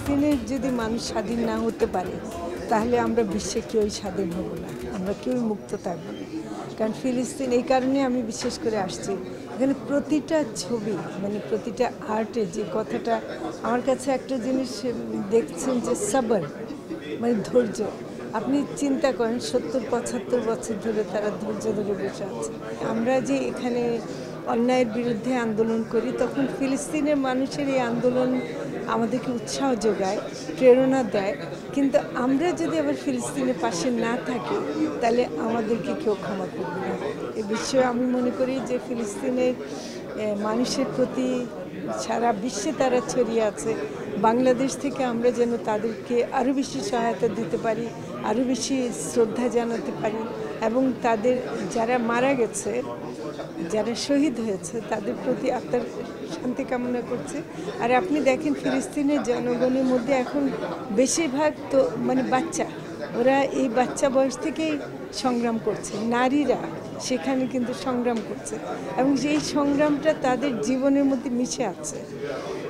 ফিলিস্তিনের যদি মানুষ স্বাধীন না হতে পারে তাহলে আমরা বিশ্বে কেউই স্বাধীন হব না, আমরা কেউই মুক্ত থাকবো না। কারণ ফিলিস্তিন এই কারণে আমি বিশেষ করে আসছি, এখানে প্রতিটা ছবি মানে প্রতিটা আর্টে যে কথাটা আমার কাছে একটা জিনিস দেখছেন যে সাবর মানে ধৈর্য। আপনি চিন্তা করেন 70-75 বছর ধরে তারা ধৈর্য ধরে বসে আছে। আমরা যে এখানে অন্যায়ের বিরুদ্ধে আন্দোলন করি তখন ফিলিস্তিনের মানুষের এই আন্দোলন আমাদেরকে উৎসাহ যোগায়, প্রেরণা দেয়। কিন্তু আমরা যদি আবার ফিলিস্তিনের পাশে না থাকি তাহলে আমাদেরকে কেউ ক্ষমা করবে না। এ বিষয়ে আমি মনে করি যে ফিলিস্তিনের মানুষের প্রতি সারা বিশ্বে তারা ছড়িয়ে আছে। বাংলাদেশ থেকে আমরা যেন তাদেরকে আরও বেশি সহায়তা দিতে পারি, আরও বেশি শ্রদ্ধা জানাতে পারি এবং তাদের যারা মারা গেছে, যারা শহীদ হয়েছে তাদের প্রতি আত্মার শান্তি কামনা করছে। আর আপনি দেখেন ফিলিস্তিনের জনগণের মধ্যে এখন বেশিরভাগ তো মানে বাচ্চা, ওরা এই বাচ্চা বয়স থেকেই সংগ্রাম করছে, নারীরা সেখানে কিন্তু সংগ্রাম করছে এবং এই সংগ্রামটা তাদের জীবনের মধ্যে মিশে আছে।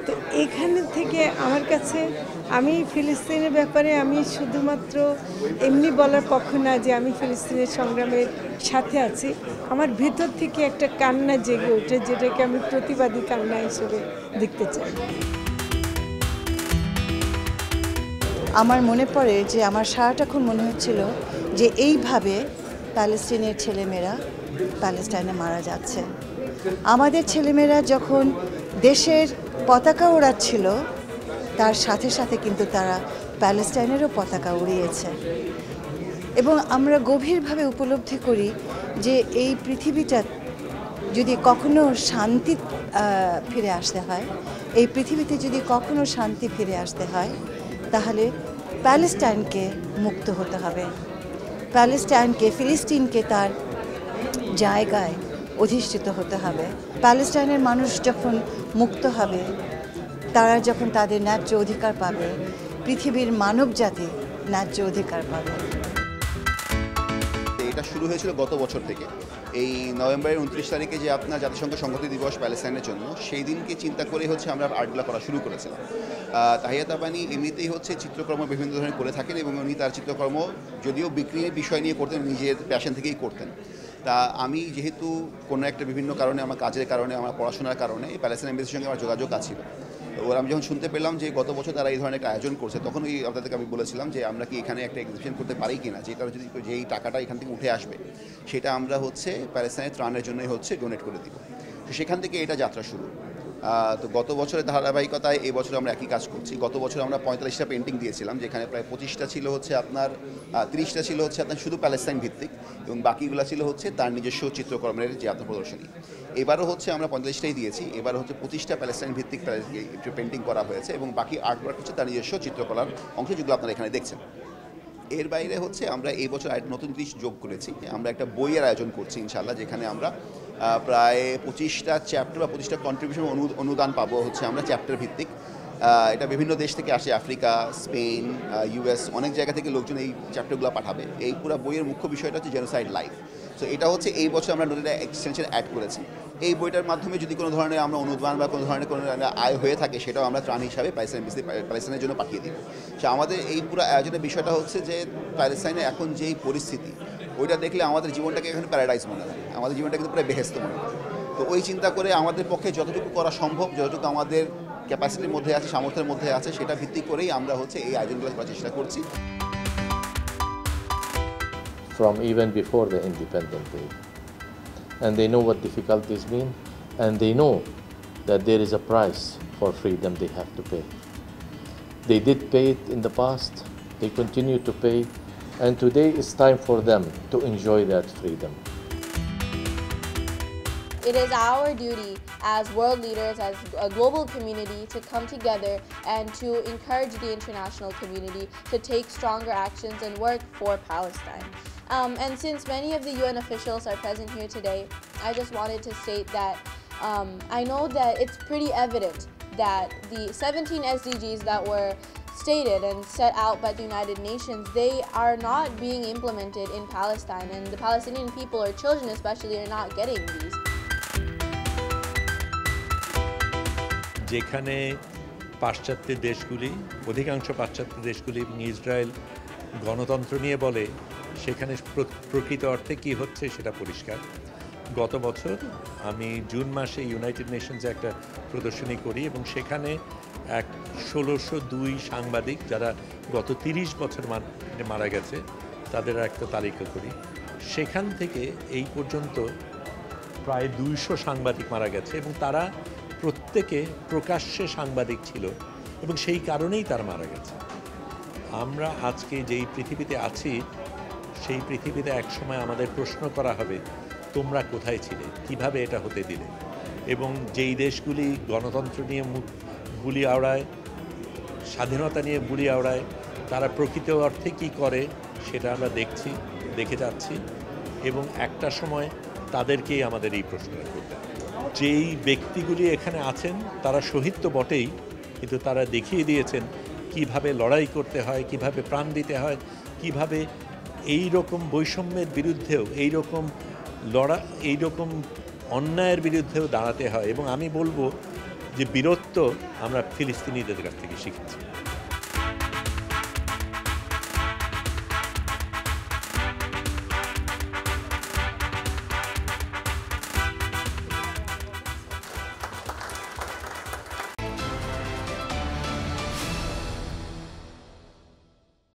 তো এখানে থেকে আমার কাছে আমি ফিলিস্তিনের ব্যাপারে আমি শুধুমাত্র এমনি বলার পক্ষ না যে আমি ফিলিস্তিনের সংগ্রামের সাথে আছি, আমার ভিতর থেকে একটা কান্না জেগে ওঠে যেটাকে আমি প্রতিবাদী কান্না হিসেবে দেখতে চাই। আমার মনে পড়ে যে আমার সারাটাক্ষণ মনে হচ্ছিল যে এইভাবে প্যালেস্টাইনের ছেলেমেয়েরা প্যালেস্টাইনে মারা যাচ্ছে। আমাদের ছেলেমেয়েরা যখন দেশের পতাকা ওড়াচ্ছিল তার সাথে সাথে কিন্তু তারা প্যালেস্টাইনেরও পতাকা উড়িয়েছে এবং আমরা গভীরভাবে উপলব্ধি করি যে এই পৃথিবীটা যদি কখনো শান্তি ফিরে আসতে হয়, এই পৃথিবীতে যদি কখনো শান্তি ফিরে আসতে হয় তাহলে প্যালেস্টাইনকে মুক্ত হতে হবে, প্যালেস্টাইনকে ফিলিস্তিনকে তার জায়গায় অধিষ্ঠিত হতে হবে। প্যালেস্টাইনের মানুষ যখন মুক্ত হবে, তারা যখন তাদের ন্যায্য অধিকার পাবে, পৃথিবীর মানব জাতি ন্যায্য অধিকার পাবে। এটা শুরু হয়েছিল গত বছর থেকে। এই নভেম্বরের 29 তারিখে যে আপনার জাতিসংঘ সংহতি দিবস প্যালেস্টাইনের জন্য, সেই দিনকে চিন্তা করে হচ্ছে আমরা আর্টগুলো করা শুরু করেছিলাম। তাহিয়া তাবানি এমনিতেই হচ্ছে চিত্রকর্ম বিভিন্ন ধরনের করে থাকেন এবং উনি তার চিত্রকর্ম যদিও বিক্রির বিষয় নিয়ে করতেন, নিজের প্যাশন থেকেই করতেন। তা আমি যেহেতু কোনো একটা বিভিন্ন কারণে, আমার কাজের কারণে, আমার পড়াশোনার কারণে এই প্যালেস্টাইন এমবেসির সঙ্গে আমার যোগাযোগ আছে। ওরা আমি যখন শুনতে পেলাম যে গত বছর তারা এই ধরনের একটা আয়োজন করছে, তখন ওই আপনাদেরকে আমি বলেছিলাম যে আমরা কি এখানে একটা এক্সিবিশন করতে পারি কিনা, যেটা যদি যেই টাকাটা এখান থেকে উঠে আসবে সেটা আমরা হচ্ছে প্যালেস্টাইনের ত্রাণের জন্যই হচ্ছে ডোনেট করে দিব। তো সেখান থেকে এটা যাত্রা শুরু। তো গত বছরের ধারাবাহিকতায় এই বছর আমরা একই কাজ করছি। গত বছর আমরা 45টা পেন্টিং দিয়েছিলাম, যেখানে প্রায় 25টা ছিল হচ্ছে আপনার 30টা ছিল হচ্ছে আপনার শুধু প্যালেস্টাইন ভিত্তিক এবং বাকিগুলো ছিল হচ্ছে তার নিজস্ব চিত্রকর্মের যে আপনার প্রদর্শনী। এবারও হচ্ছে আমরা 45টাই দিয়েছি, এবার হচ্ছে 25টা প্যালেস্টাইন ভিত্তিক পেন্টিং করা হয়েছে এবং বাকি আর্টওয়ার্ক হচ্ছে তার নিজস্ব চিত্রকলার অংশ, যেগুলো আপনারা এখানে দেখছেন। এর বাইরে হচ্ছে আমরা এই বছর নতুন জিনিস যোগ করেছি, আমরা একটা বইয়ের আয়োজন করছি ইনশাআল্লাহ, যেখানে আমরা প্রায় 25টা চ্যাপ্টার বা 25টা কন্ট্রিবিউশন অনুদান পাবো হচ্ছে আমরা চ্যাপ্টার ভিত্তিক। এটা বিভিন্ন দেশ থেকে আসে, আফ্রিকা, স্পেন, ইউএস, অনেক জায়গা থেকে লোকজন এই চ্যাপ্টারগুলো পাঠাবে। এই পুরো বইয়ের মুখ্য বিষয়টা হচ্ছে জেনোসাইড লাইফ। সো এটা হচ্ছে এই বছর আমরা নতুন এক্সটেনশন অ্যাড করেছি। এই বইটার মাধ্যমে যদি কোনো ধরনের আমরা অনুদান বা কোনো ধরনের কোনো আয় হয়ে থাকে, সেটাও আমরা ত্রাণ হিসাবে প্যালেস্টাইনের জন্য পাঠিয়ে দিই। সো আমাদের এই পুরো আয়োজনের বিষয়টা হচ্ছে যে প্যালেস্টাইনে এখন যেই পরিস্থিতি, ওইটা দেখলে আমাদের জীবনটাকে এখন প্যারাডাইস মনে হয়, আমাদের জীবনটা কিন্তু প্রায় বেহেস্ত মনে হয়। তো ওই চিন্তা করে আমাদের পক্ষে যতটুকু করা সম্ভব, যতটুকু আমাদের ক্যাপাসিটির মধ্যে আছে, সামর্থ্যের মধ্যে আছে, সেটা ভিত্তি করেই আমরা হচ্ছে এই আয়োজনগুলো করার চেষ্টা করছি। From even before the independent day, and they know what difficulties mean, and they know that there is a price for freedom they have to pay. They did pay it in the past, they continue to pay, and today it's time for them to enjoy that freedom. It is our duty as world leaders, as a global community, to come together and to encourage the international community to take stronger actions and work for Palestine. And since many of the UN officials are present here today, I just wanted to state that I know that it's pretty evident that the 17 SDGs that were stated and set out by the United Nations, they are not being implemented in Palestine, and the Palestinian people, or children especially, are not getting these. যেখানে পাশ্চাত্য দেশগুলি, অধিকাংশ পাশ্চাত্য দেশগুলি এবং Israel গণতন্ত্র নিয়ে বলে, সেখানে প্রকৃত অর্থে কী হচ্ছে সেটা পরিষ্কার। গত বছর আমি জুন মাসে ইউনাইটেড নেশনসে একটা প্রদর্শনী করি এবং সেখানে 1602 সাংবাদিক যারা গত 30 বছর মারা গেছে তাদের একটা তালিকা করি। সেখান থেকে এই পর্যন্ত প্রায় 200 সাংবাদিক মারা গেছে এবং তারা প্রত্যেকে প্রকাশ্যে সাংবাদিক ছিল এবং সেই কারণেই তারা মারা গেছে। আমরা আজকে যেই পৃথিবীতে আছি সেই পৃথিবীতে একসময় আমাদের প্রশ্ন করা হবে, তোমরা কোথায় ছিলে, কিভাবে এটা হতে দিলে? এবং যেই দেশগুলি গণতন্ত্র নিয়ে বুলি আওড়ায়, স্বাধীনতা নিয়ে বুলি আওড়ায়, তারা প্রকৃত অর্থে কী করে সেটা আমরা দেখে যাচ্ছি এবং একটা সময় তাদেরকেই আমাদের এই প্রশ্নটা করতে হবে। যেই ব্যক্তিগুলি এখানে আছেন তারা শহীদ তো বটেই, কিন্তু তারা দেখিয়ে দিয়েছেন কিভাবে লড়াই করতে হয়, কিভাবে প্রাণ দিতে হয়, কিভাবে এই রকম বৈষম্যের বিরুদ্ধেও, এই রকম অন্যায়ের বিরুদ্ধেও দাঁড়াতে হয়। এবং আমি বলবো যে বীরত্ব আমরা ফিলিস্তিনিদের কাছ থেকে শিখেছি।